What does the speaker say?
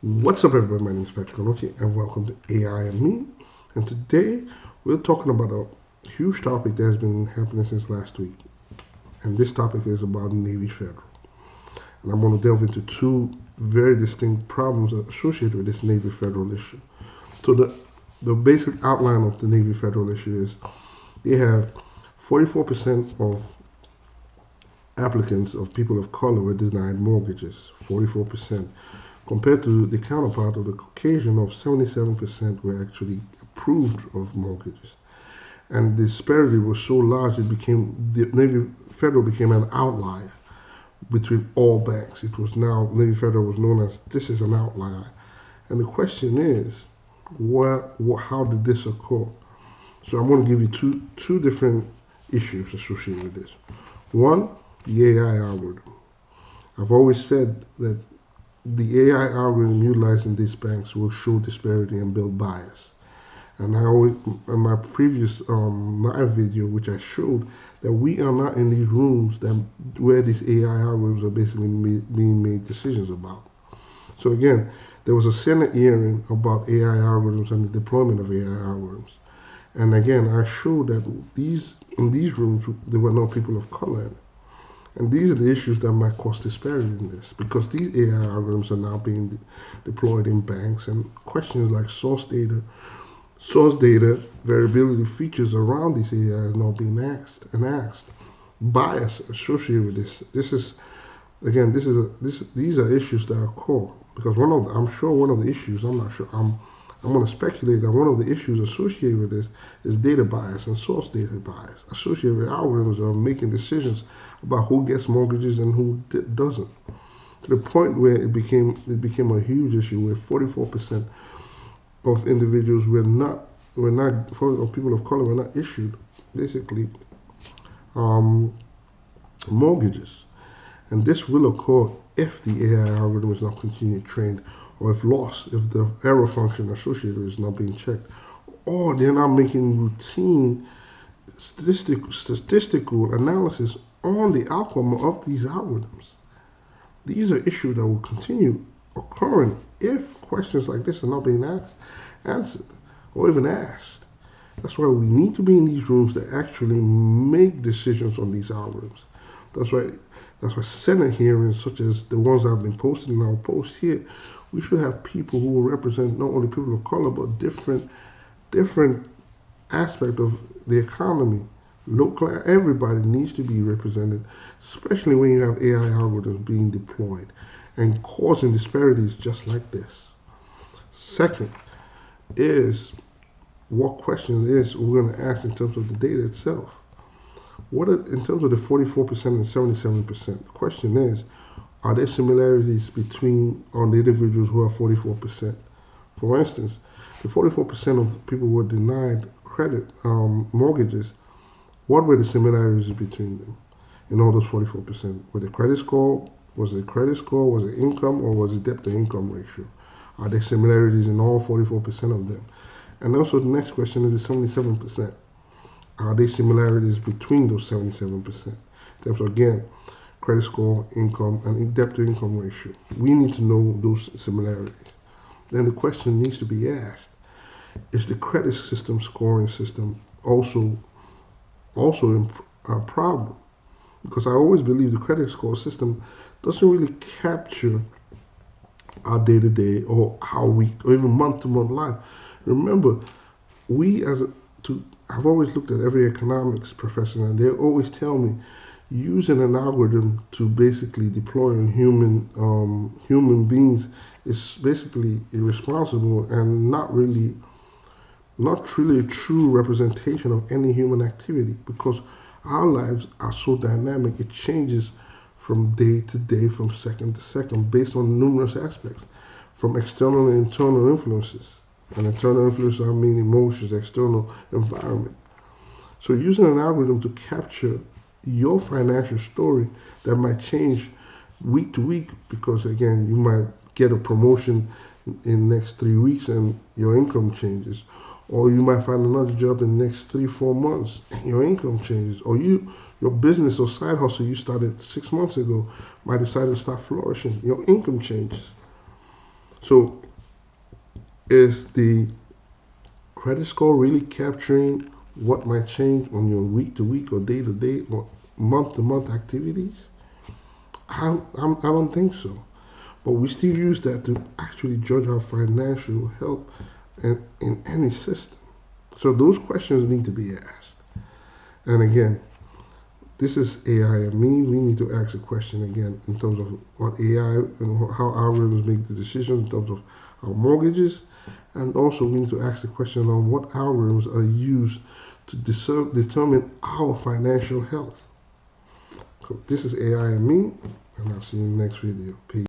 What's up, everybody? My name is Patrick Onochi, and welcome to AI and Me. And today we're talking about a huge topic that has been happening since last week. And this topic is about Navy Federal. And I'm going to delve into two very distinct problems associated with this Navy Federal issue. So the basic outline of the Navy Federal issue is they have 44% of applicants of people of color were denied mortgages. 44%. Compared to the counterpart of the Caucasian of 77% were actually approved of mortgages. And the disparity was so large the Navy Federal became an outlier between all banks. It was now, Navy Federal was known as, this is an outlier. And the question is, how did this occur? So I'm going to give you two different issues associated with this. One, the AI algorithm. I've always said that the AI algorithm utilized in these banks will show disparity and build bias. And I always, in my previous live video, which I showed, that we are not in these rooms where these AI algorithms are basically being made decisions about. So again, there was a Senate hearing about AI algorithms and the deployment of AI algorithms. And again, I showed that in these rooms, there were no people of color in it. And these are the issues that might cause disparity in this, because these AI algorithms are now being deployed in banks, and questions like source data, variability features around these AI are now being asked. Bias associated with this. These are issues that are core, because I'm sure one of the issues, I'm not sure, I'm going to speculate that one of the issues associated with this is data bias and source data bias associated with algorithms that are making decisions about who gets mortgages and who doesn't. To the point where it became a huge issue, where 44% of individuals of people of color were not issued basically mortgages, and this will occur if the AI algorithm is not continually trained, or if the error function associated is not being checked, or they're not making routine statistical analysis on the outcome of these algorithms. These are issues that will continue occurring if questions like this are not being answered or even asked. That's why we need to be in these rooms that actually make decisions on these algorithms. That's why Senate hearings, such as the ones I've been posting in our post here, we should have people who will represent not only people of color, but different aspect of the economy. Local, everybody needs to be represented, especially when you have AI algorithms being deployed and causing disparities just like this. Second is what questions we're going to ask in terms of the data itself. In terms of the 44% and 77%, the question is, are there similarities on the individuals who are 44%? For instance, the 44% of people who were denied credit mortgages, what were the similarities between them in all those 44%? Was it credit score? Was it income, or was it debt to income ratio? Are there similarities in all 44% of them? And also the next question is the 77%. Are there similarities between those 77%? In terms of, again, credit score, income, and debt to income ratio. We need to know those similarities. Then the question needs to be asked, is the credit system scoring system also a problem? Because I always believe the credit score system doesn't really capture our day-to-day or how week or even month-to-month life. Remember, I've always looked at every economics professor, and they always tell me using an algorithm to basically deploy on human beings is basically irresponsible and not truly a true representation of any human activity, because our lives are so dynamic. It changes from day to day, from second to second, based on numerous aspects, from external and internal influences. And internal influences, I mean emotions, external environment. So using an algorithm to capture your financial story that might change week to week, because again, you might get a promotion in the next 3 weeks and your income changes, or you might find another job in the next 3-4 months and your income changes, or your business or side hustle you started 6 months ago might decide to start flourishing, your income changes. So is the credit score really capturing what might change on your week to week or day to day or month to month activities? I don't think so. But we still use that to actually judge our financial health in any system. So those questions need to be asked. And again, this is AI and me. We need to ask a question again in terms of what AI and how algorithms make the decisions in terms of our mortgages. And also we need to ask the question on what algorithms are used to determine our financial health. So this is AI and me, and I'll see you in the next video. Peace.